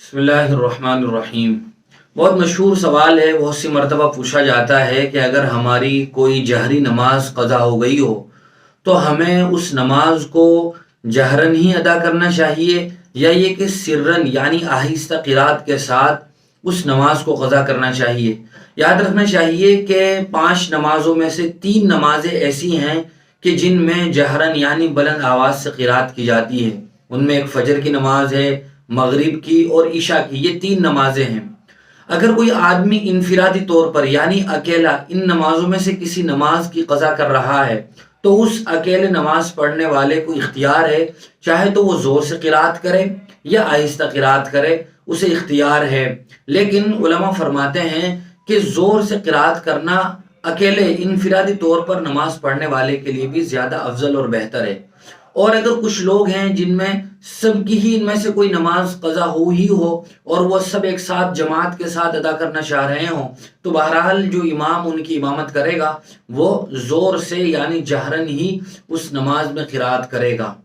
बिस्मिल्लाहिर्रहमानिर्रहीम। बहुत मशहूर सवाल है, बहुत सी मरतबा पूछा जाता है कि अगर हमारी कोई जहरी नमाज क़ज़ा हो गई हो तो हमें उस नमाज को जहरन ही अदा करना चाहिए या ये कि सिर्रन यानी आहिस्ता क़िरात के साथ उस नमाज को क़ज़ा करना चाहिए। याद रखना चाहिए कि 5 नमाज़ों में से 3 नमाज़ें ऐसी हैं कि जिनमें जहरन यानी बुलंद आवाज़ से क़िरात की जाती है। उनमें एक फजर की नमाज है, मगरिब की और ईशा की, ये 3 नमाजें हैं। अगर कोई आदमी इनफिरादी तौर पर यानी अकेला इन नमाजों में से किसी नमाज की क़ज़ा कर रहा है तो उस अकेले नमाज पढ़ने वाले को इख्तियार है, चाहे तो वो ज़ोर से क़िरात करे या आहिस्ता क़िरात करे, उसे इख्तियार है। लेकिन उलमा फरमाते हैं कि ज़ोर से क़िरात करना अकेले इनफिरादी तौर पर नमाज पढ़ने वाले के लिए भी ज़्यादा अफजल और बेहतर है। और अगर कुछ लोग हैं जिनमें सबकी ही इनमें से कोई नमाज क़ज़ा हो ही हो और वह सब एक साथ जमात के साथ अदा करना चाह रहे हों तो बहरहाल जो इमाम उनकी इमामत करेगा वो ज़ोर से यानी जहरन ही उस नमाज में क़िरात करेगा।